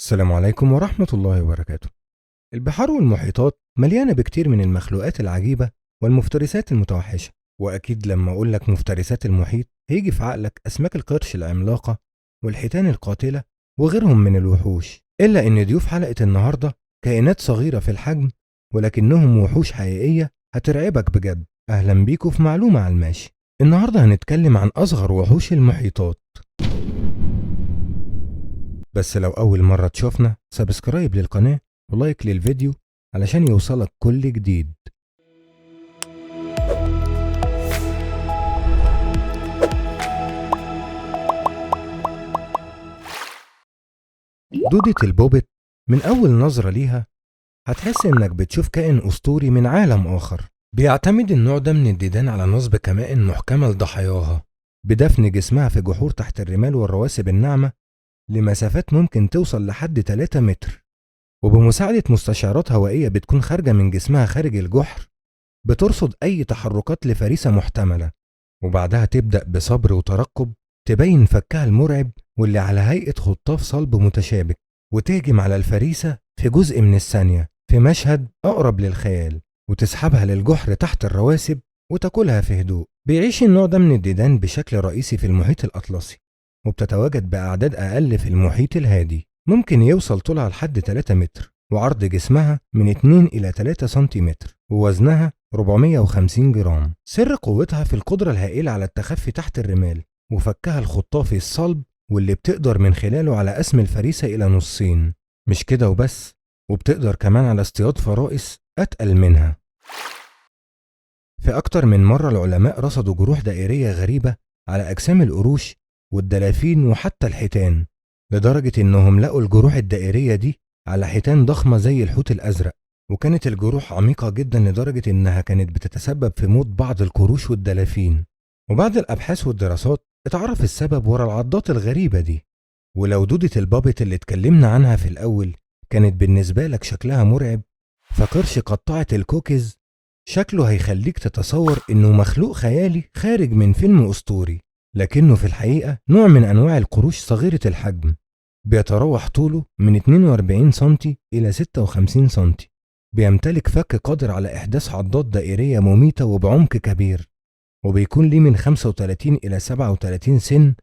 السلام عليكم ورحمة الله وبركاته. البحار والمحيطات مليانة بكتير من المخلوقات العجيبة والمفترسات المتوحشة، وأكيد لما أقول لك مفترسات المحيط هيجي في عقلك أسماك القرش العملاقة والحيتان القاتلة وغيرهم من الوحوش. إلا إن ضيوف حلقة النهاردة كائنات صغيرة في الحجم ولكنهم وحوش حقيقية هترعبك بجد. أهلا بيكم في معلومة على الماشي. النهاردة هنتكلم عن أصغر وحوش المحيطات. بس لو أول مرة تشوفنا سبسكرايب للقناة ولايك للفيديو علشان يوصلك كل جديد. دودة البوبت من أول نظرة ليها هتحس إنك بتشوف كائن أسطوري من عالم آخر. بيعتمد النوع ده من الديدان على نصب كمائن محكمة لضحاياها بدفن جسمها في جحور تحت الرمال والرواسب الناعمة لمسافات ممكن توصل لحد 3 متر، وبمساعدة مستشعرات هوائية بتكون خارجة من جسمها خارج الجحر بترصد أي تحركات لفريسة محتملة، وبعدها تبدأ بصبر وترقب تبين فكها المرعب واللي على هيئة خطاف صلب متشابك وتهجم على الفريسة في جزء من الثانية في مشهد أقرب للخيال، وتسحبها للجحر تحت الرواسب وتاكلها في هدوء. بيعيش النوع ده من الديدان بشكل رئيسي في المحيط الأطلسي، وبتتواجد بأعداد أقل في المحيط الهادي. ممكن يوصل طولها لحد 3 متر، وعرض جسمها من 2 إلى 3 سنتيمتر، ووزنها 450 جرام. سر قوتها في القدرة الهائلة على التخفي تحت الرمال وفكها الخطافي الصلب واللي بتقدر من خلاله على قسم الفريسة إلى نصين. مش كده وبس، وبتقدر كمان على اصطياد فرائس أتقل منها. في أكتر من مرة العلماء رصدوا جروح دائرية غريبة على أجسام القروش والدلافين وحتى الحيتان، لدرجة إنهم لقوا الجروح الدائرية دي على حيتان ضخمة زي الحوت الأزرق، وكانت الجروح عميقة جدا لدرجة إنها كانت بتتسبب في موت بعض القروش والدلافين. وبعد الأبحاث والدراسات اتعرف السبب ورا العضات الغريبة دي. ولو دودة البابت اللي اتكلمنا عنها في الأول كانت بالنسبة لك شكلها مرعب، فقرش قطعة الكوكيز شكله هيخليك تتصور إنه مخلوق خيالي خارج من فيلم أسطوري، لكنه في الحقيقة نوع من أنواع القروش صغيرة الحجم، بيتراوح طوله من 42 سنتي إلى 56 سنتي. بيمتلك فك قادر على إحداث عضات دائرية مميتة وبعمق كبير، وبيكون ليه من 35 إلى 37 سن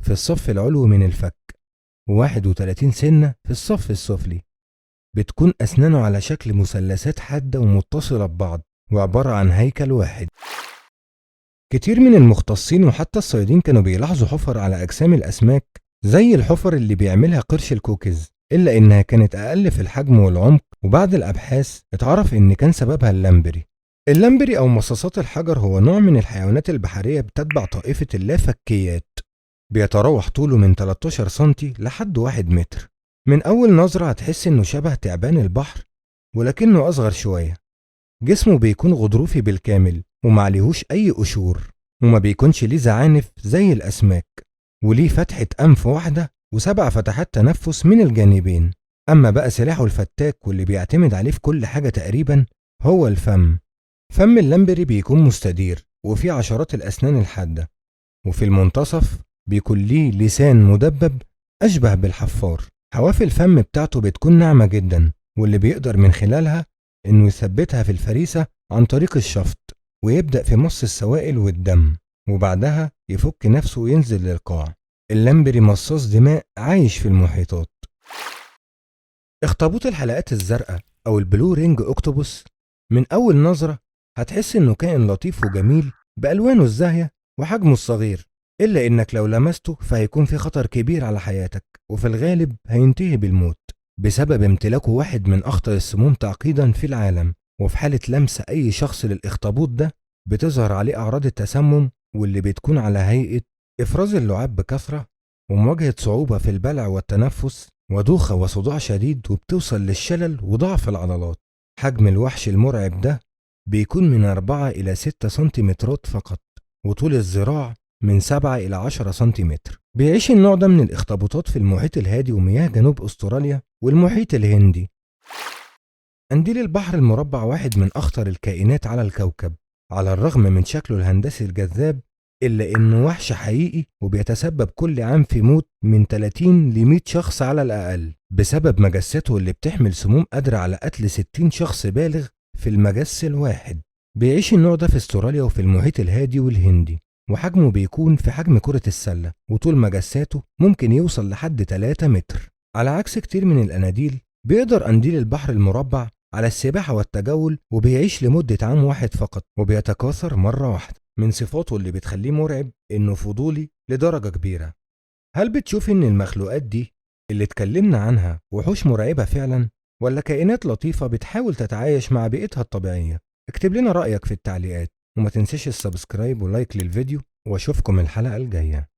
في الصف العلوي من الفك و31 سنة في الصف السفلي. بتكون أسنانه على شكل مثلثات حادة ومتصلة ببعض وعبارة عن هيكل واحد. كتير من المختصين وحتى الصيادين كانوا بيلاحظوا حفر على أجسام الأسماك زي الحفر اللي بيعملها قرش الكوكيز، إلا إنها كانت أقل في الحجم والعمق. وبعد الأبحاث اتعرف إن كان سببها اللامبري. اللامبري أو مصاصات الحجر هو نوع من الحيوانات البحرية بتتبع طائفة اللافكيات، بيتراوح طوله من 13 سنتي لحد 1 متر. من أول نظرة هتحس إنه شبه تعبان البحر ولكنه أصغر شوية. جسمه بيكون غضروفي بالكامل ومعليهوش أي قشور، وما بيكونش ليه زعانف زي الأسماك، وليه فتحة أنف واحدة و7 فتحات تنفس من الجانبين. أما بقى سلاحه الفتاك واللي بيعتمد عليه في كل حاجة تقريبا هو الفم. فم اللامبري بيكون مستدير وفيه عشرات الأسنان الحادة، وفي المنتصف بيكون ليه لسان مدبب أشبه بالحفار. حواف الفم بتاعته بتكون ناعمة جدا، واللي بيقدر من خلالها إنه يثبتها في الفريسة عن طريق الشفط، ويبدأ في مص السوائل والدم وبعدها يفك نفسه وينزل للقاع. اللامبري مصاص دماء عايش في المحيطات. اخطبوط الحلقات الزرقاء أو البلو رينج أوكتوبوس من أول نظرة هتحس إنه كائن لطيف وجميل بألوانه الزاهية وحجمه الصغير، إلا إنك لو لمسته فهيكون في خطر كبير على حياتك، وفي الغالب هينتهي بالموت بسبب امتلاكه واحد من أخطر السموم تعقيدا في العالم. وفي حالة لمس أي شخص للإخطبوط ده بتظهر عليه أعراض التسمم، واللي بتكون على هيئة إفراز اللعاب بكثرة ومواجهة صعوبة في البلع والتنفس ودوخة وصداع شديد، وبتوصل للشلل وضعف العضلات. حجم الوحش المرعب ده بيكون من 4 إلى 6 سنتيمترات فقط، وطول الذراع من 7 إلى 10 سنتيمتر. بيعيش النوع ده من الإخطبوطات في المحيط الهادي ومياه جنوب أستراليا والمحيط الهندي. قنديل البحر المربع واحد من أخطر الكائنات على الكوكب، على الرغم من شكله الهندسي الجذاب إلا إنه وحش حقيقي وبيتسبب كل عام في موت من 30 ل 100 شخص على الأقل بسبب مجساته اللي بتحمل سموم قادرة على قتل 60 شخص بالغ في المجس الواحد. بيعيش النوع ده في استراليا وفي المحيط الهادي والهندي، وحجمه بيكون في حجم كرة السلة، وطول مجساته ممكن يوصل لحد 3 متر. على عكس كتير من الأناديل، بيقدر قنديل البحر المربع على السباحة والتجول، وبيعيش لمدة عام واحد فقط وبيتكاثر مرة واحدة. من صفاته اللي بتخليه مرعب إنه فضولي لدرجة كبيرة. هل بتشوف إن المخلوقات دي اللي اتكلمنا عنها وحوش مرعبة فعلا، ولا كائنات لطيفة بتحاول تتعايش مع بيئتها الطبيعية؟ اكتب لنا رأيك في التعليقات، وما تنسيش السبسكرايب ولايك للفيديو، واشوفكم الحلقة الجاية.